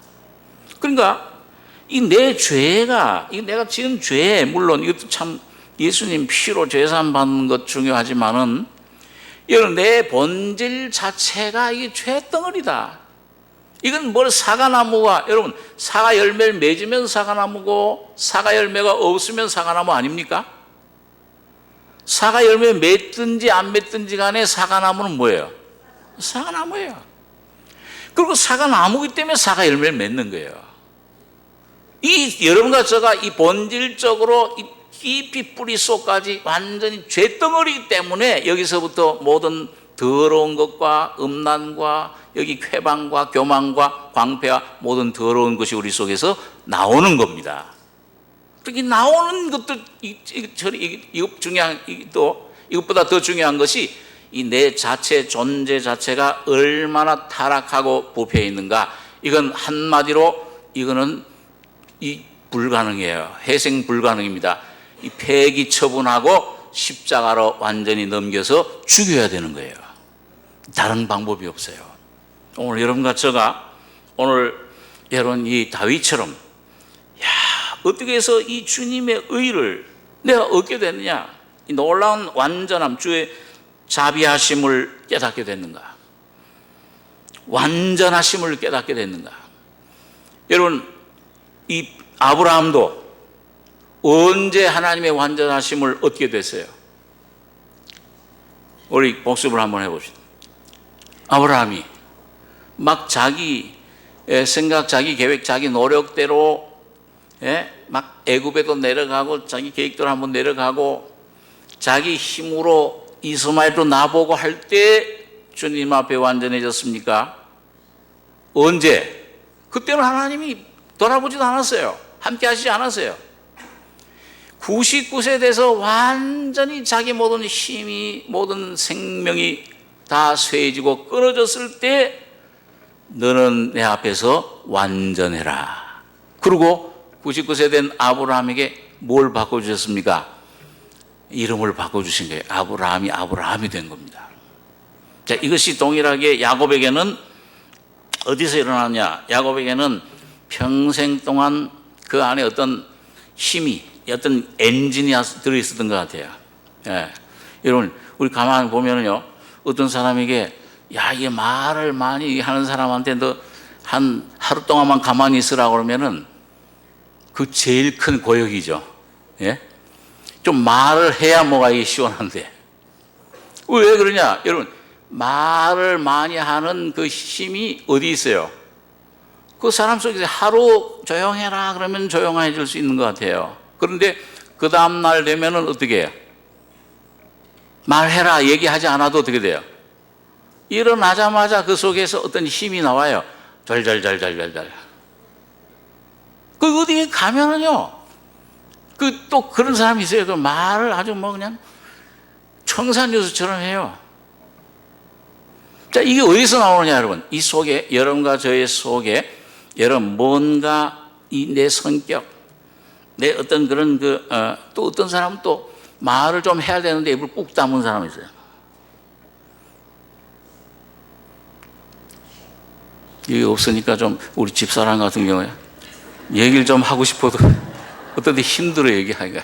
그러니까 이 내 죄가, 이 내가 지은 죄, 물론 이것도 참 예수님 피로 죄산 받는 것 중요하지만은 여러분, 내 본질 자체가 이게 죄덩어리다. 이건 사과나무가, 여러분, 사과 열매를 맺으면 사과나무고 사과 열매가 없으면 사과나무 아닙니까? 사과 열매 맺든지 안 맺든지 간에 사과나무는 뭐예요? 사과나무예요. 그리고 사과나무이기 때문에 사과 열매를 맺는 거예요. 여러분과 제가 이 본질적으로 깊이 뿌리 속까지 완전히 죄덩어리이기 때문에 여기서부터 모든 더러운 것과 음란과 여기 쾌방과 교만과 광폐와 모든 더러운 것이 우리 속에서 나오는 겁니다. 그렇게 나오는 것도 이것보다 더 중요한 것이 이 내 자체 존재 자체가 얼마나 타락하고 부패해 있는가. 이건 한마디로 이거는 불가능해요. 회생 불가능입니다. 이 폐기 처분하고 십자가로 완전히 넘겨서 죽여야 되는 거예요. 다른 방법이 없어요. 오늘 여러분과 제가 오늘 여러분 이 다윗처럼 어떻게 해서 이 주님의 의를 내가 얻게 됐느냐? 이 놀라운 완전함, 주의 자비하심을 깨닫게 됐는가? 완전하심을 깨닫게 됐는가? 여러분, 이 아브라함도 언제 하나님의 완전하심을 얻게 됐어요? 우리 복습을 한번 해봅시다. 아브라함이 막 자기 생각, 자기 계획, 자기 노력대로 막 애굽에도 내려가고 자기 계획대로 한번 내려가고 자기 힘으로 이스마엘도 나보고 할 때 주님 앞에 완전해졌습니까? 언제? 그때는 하나님이 돌아보지도 않았어요. 함께 하시지 않았어요. 99세 돼서 완전히 자기 모든 힘이, 모든 생명이 다 쇠해지고 끊어졌을 때 너는 내 앞에서 완전해라. 그리고 99세 된 아브라함에게 뭘 바꿔주셨습니까? 이름을 바꿔주신 거예요. 아브라함이 된 겁니다. 자, 이것이 동일하게 야곱에게는 어디서 일어나냐? 야곱에게는 평생 동안 그 안에 어떤 힘이, 어떤 엔진이 들어있었던 것 같아요. 예. 여러분, 우리 가만히 보면은요, 어떤 사람에게, 야, 이게 말을 많이 하는 사람한테 너 한 하루 동안만 가만히 있으라고 그러면은 그 제일 큰 고역이죠. 예? 좀 말을 해야 뭐가 이게 시원한데. 왜 그러냐? 여러분, 말을 많이 하는 그 힘이 어디 있어요? 그 사람 속에서 하루 조용해라 그러면 조용해질 수 있는 것 같아요. 그런데 그 다음날 되면은 어떻게 해요? 말해라 얘기하지 않아도 어떻게 돼요? 일어나자마자 그 속에서 어떤 힘이 나와요. 잘잘잘잘잘잘. 그 어디에 가면은요, 그 또 그런 사람이 있어요. 그 말을 아주 뭐 그냥 청산유수처럼 해요. 자, 이게 어디서 나오느냐, 여러분? 이 속에, 여러분과 저의 속에, 여러분, 뭔가 이 내 성격, 내 어떤 그런 또 어떤 사람은 또 말을 좀 해야 되는데 입을 꾹 다문 사람이 있어요. 이게 없으니까 좀 우리 집사람 같은 경우에 얘기를 좀 하고 싶어도 어떤 데 힘들어 얘기하기가.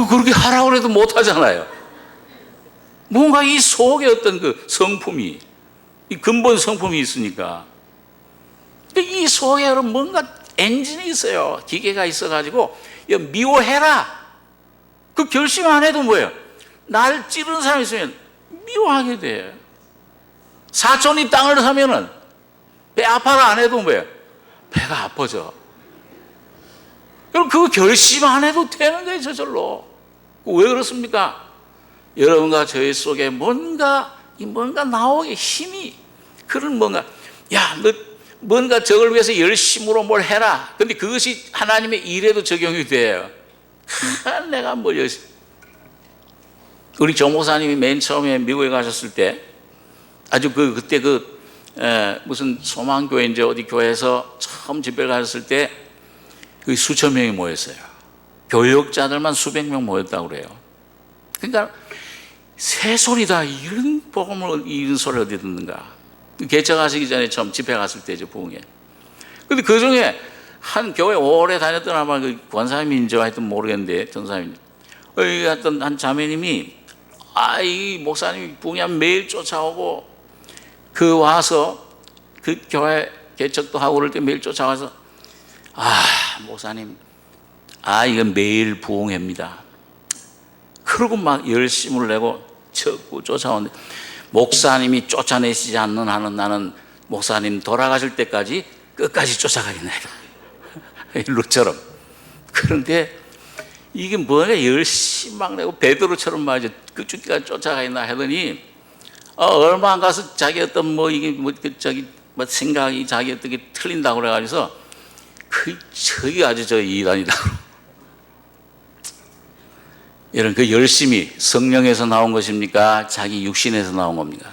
그렇게 하라고 해도 못 하잖아요. 뭔가 이 속에 어떤 그 성품이, 이 근본 성품이 있으니까. 이 속에 뭔가 엔진이 있어요. 기계가 있어가지고, 미워해라. 그 결심 안 해도 뭐예요? 날 찌르는 사람이 있으면 미워하게 돼. 사촌이 땅을 사면은 배 아파라 안 해도 뭐예요? 배가 아파져. 그럼 그거 결심 안 해도 되는 거예요, 저절로. 왜 그렇습니까? 여러분과 저희 속에 뭔가 나오게 힘이, 그런 뭔가, 야, 너 뭔가 저걸 위해서 열심으로 뭘 해라. 근데 그것이 하나님의 일에도 적용이 돼요. 내가 뭘 열심히. 우리 조 목사님이 맨 처음에 미국에 가셨을 때, 아주 그때 무슨 소망교회인지 어디 교회에서 처음 집회를 가셨을 때, 그 수천 명이 모였어요. 교역자들만 수백 명 모였다고 그래요. 그러니까, 새소리다. 이런 복음을, 이런 소리를 어디 듣는가. 개척하시기 전에 처음 집회 갔을 때죠, 부흥회. 근데 그 중에 한 교회 오래 다녔던 아마 그 권사님인지 하여튼 모르겠는데, 전사님. 여기 갔던 한 자매님이, 이 목사님이 부흥회하면 매일 쫓아오고, 와서 그 교회 개척도 하고 그럴 때 매일 쫓아와서, 목사님, 이건 매일 부흥회입니다. 그러고 막 열심을 내고 자꾸 쫓아오는데, 목사님이 쫓아내시지 않는 한은 나는 목사님 돌아가실 때까지 끝까지 쫓아가겠네. 루처럼. 그런데 이게 뭐냐, 열심히 막 내고 베드로처럼 말이죠. 끝까지 쫓아가겠나 하더니, 얼마 안 가서 자기 어떤 생각이 자기 어떻게 틀린다고 그래가지고, 저기 아주 이단이다. 여러분, 그 열심이 성령에서 나온 것입니까? 자기 육신에서 나온 겁니까?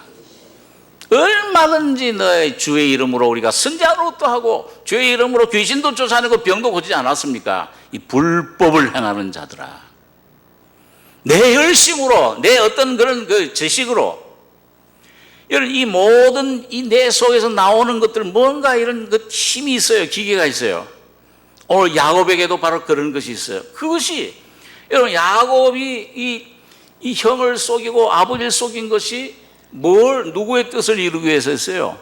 얼마든지 너의 주의 이름으로 우리가 선지자 노릇도 하고 주의 이름으로 귀신도 쫓아내고 병도 고치지 않았습니까? 이 불법을 행하는 자들아, 내 열심으로, 내 어떤 그런 그 지식으로, 여러분, 이 모든 이 내 속에서 나오는 것들, 뭔가 이런 그 힘이 있어요. 기계가 있어요. 오늘 야곱에게도 바로 그런 것이 있어요. 그것이 여러분 야곱이 이 형을 속이고 아버지를 속인 것이 누구의 뜻을 이루기 위해서였어요?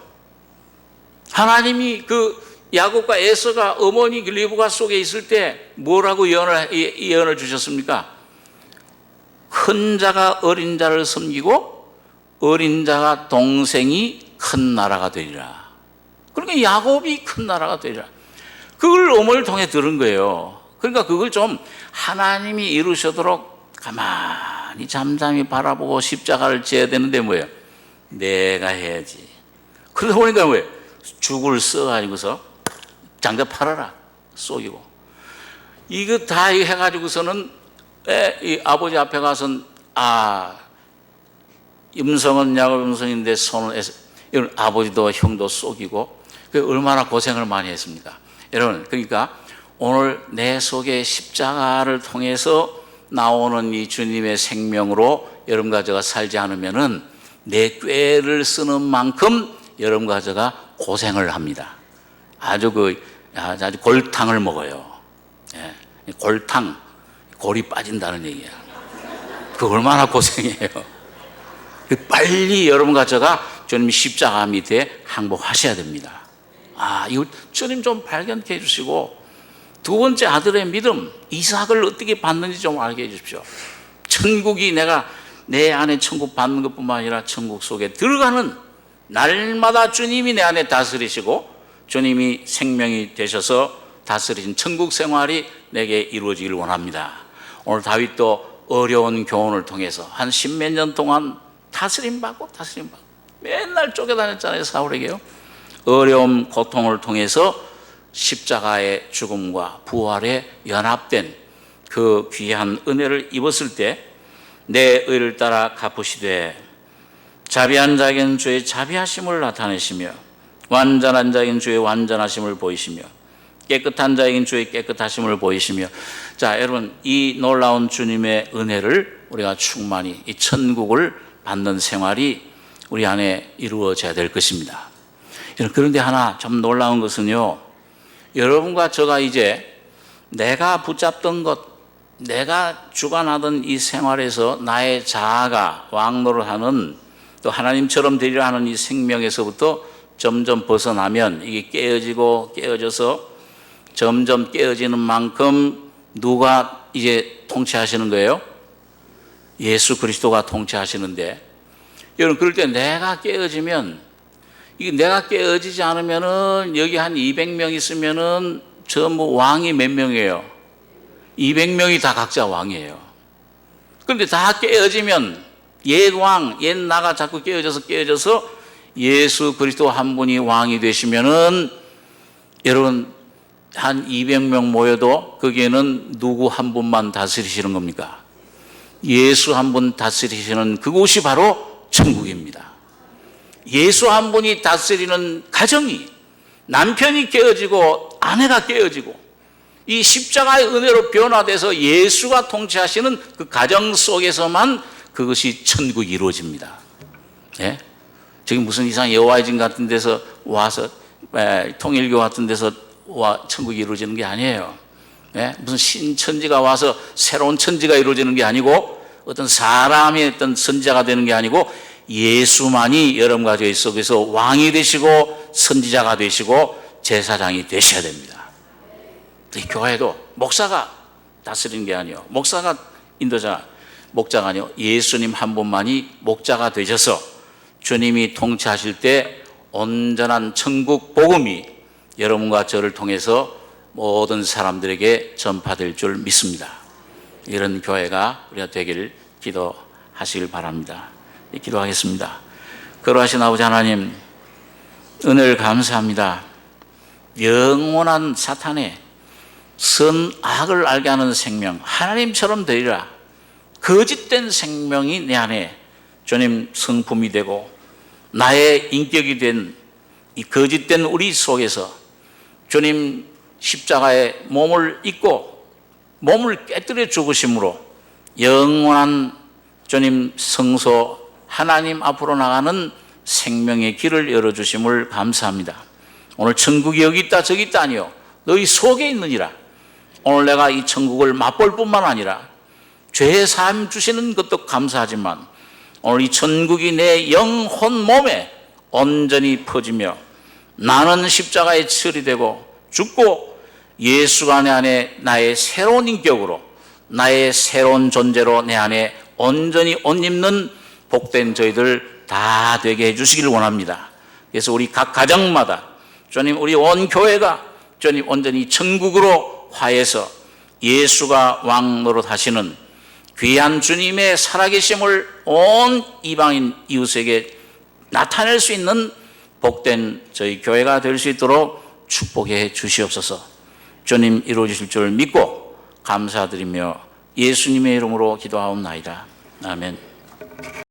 하나님이 그 야곱과 에서가 어머니 리브가 속에 있을 때 뭐라고 예언을 주셨습니까? 큰 자가 어린 자를 섬기고 어린 자가 동생이 큰 나라가 되리라. 그러니까 야곱이 큰 나라가 되리라. 그걸 어머니를 통해 들은 거예요. 그러니까 그걸 좀 하나님이 이루시도록 가만히 잠잠히 바라보고 십자가를 져야 되는데 뭐예요? 내가 해야지. 그러다 보니까 뭐예요? 죽을 써가지고서 장자 팔아라 쏘기고 이거 다 해가지고서는 이 아버지 앞에 가서는 음성은 야곱 음성인데 손은 이런 아버지도 형도 쏘기고 그 얼마나 고생을 많이 했습니까? 여러분 그러니까 오늘 내 속에 십자가를 통해서 나오는 이 주님의 생명으로 여러분과 제가 살지 않으면은 내 꾀를 쓰는 만큼 여러분과 제가 고생을 합니다. 아주 골탕을 먹어요. 예, 골탕, 골이 빠진다는 얘기야. 그 얼마나 고생이에요. 빨리 여러분과 제가 주님 십자가 밑에 항복하셔야 됩니다. 이거 주님 좀 발견케 해주시고 두 번째 아들의 믿음, 이삭을 어떻게 받는지 좀 알게 해주십시오. 천국이 내 안에 천국 받는 것뿐만 아니라 천국 속에 들어가는 날마다 주님이 내 안에 다스리시고 주님이 생명이 되셔서 다스리신 천국 생활이 내게 이루어지길 원합니다. 오늘 다윗도 어려운 교훈을 통해서 한 십몇 년 동안 다스림 받고 맨날 쫓겨다녔잖아요. 사울에게요. 어려움 고통을 통해서 십자가의 죽음과 부활에 연합된 그 귀한 은혜를 입었을 때 내 의를 따라 갚으시되 자비한 자에게는 주의 자비하심을 나타내시며 완전한 자에게는 주의 완전하심을 보이시며 깨끗한 자에게는 주의 깨끗하심을 보이시며 자 여러분 이 놀라운 주님의 은혜를 우리가 충만히 이 천국을 받는 생활이 우리 안에 이루어져야 될 것입니다. 그런데 하나 좀 놀라운 것은요, 여러분과 제가 이제 내가 붙잡던 것, 내가 주관하던 이 생활에서 나의 자아가 왕노릇하는 또 하나님처럼 되리라 하는 이 생명에서부터 점점 벗어나면 이게 깨어져서 점점 깨어지는 만큼 누가 이제 통치하시는 거예요? 예수 그리스도가 통치하시는데 여러분 그럴 때 내가 깨어지면 이게 내가 깨어지지 않으면은 여기 한 200명 있으면은 전부 왕이 몇 명이에요? 200명이 다 각자 왕이에요. 그런데 다 깨어지면 옛 왕, 옛 나가 자꾸 깨어져서 예수 그리스도 한 분이 왕이 되시면은 여러분 한 200명 모여도 거기에는 누구 한 분만 다스리시는 겁니까? 예수 한 분 다스리시는 그곳이 바로 천국입니다. 예수 한 분이 다스리는 가정이 남편이 깨어지고 아내가 깨어지고 이 십자가의 은혜로 변화돼서 예수가 통치하시는 그 가정 속에서만 그것이 천국이 이루어집니다. 예? 지금 무슨 이상 여호와의 진 같은 데서 와서 통일교 같은 데서 천국이 이루어지는 게 아니에요. 예? 무슨 신천지가 와서 새로운 천지가 이루어지는 게 아니고 어떤 사람이 어떤 선지자가 되는 게 아니고 예수만이 여러분과 저희 속에서 왕이 되시고 선지자가 되시고 제사장이 되셔야 됩니다. 이 교회도 목사가 다스리는 게 아니에요. 목사가 목자가 아니요. 예수님 한 분만이 목자가 되셔서 주님이 통치하실 때 온전한 천국 복음이 여러분과 저를 통해서 모든 사람들에게 전파될 줄 믿습니다. 이런 교회가 우리가 되기를 기도하시길 바랍니다. 기도하겠습니다. 거룩하신 아버지 하나님, 은혜를 감사합니다. 영원한 사탄의 선악을 알게 하는 생명, 하나님처럼 되리라. 거짓된 생명이 내 안에 주님 성품이 되고 나의 인격이 된 이 거짓된 우리 속에서 주님 십자가에 몸을 입고 몸을 깨뜨려 죽으심으로 영원한 주님 성소 하나님 앞으로 나가는 생명의 길을 열어주심을 감사합니다. 오늘 천국이 여기 있다 저기 있다 아니요, 너희 속에 있느니라. 오늘 내가 이 천국을 맛볼 뿐만 아니라 죄의 사함 주시는 것도 감사하지만 오늘 이 천국이 내 영혼 몸에 온전히 퍼지며 나는 십자가에 처리되고 죽고 예수가 내 안에 나의 새로운 인격으로 나의 새로운 존재로 내 안에 온전히 옷 입는 복된 저희들 다 되게 해주시기를 원합니다. 그래서 우리 각 가정마다 주님 우리 온 교회가 주님 온전히 천국으로 화해서 예수가 왕 노릇하시는 귀한 주님의 살아계심을 온 이방인 이웃에게 나타낼 수 있는 복된 저희 교회가 될 수 있도록 축복해 주시옵소서. 주님 이루어지실 줄 믿고 감사드리며 예수님의 이름으로 기도하옵나이다. 아멘.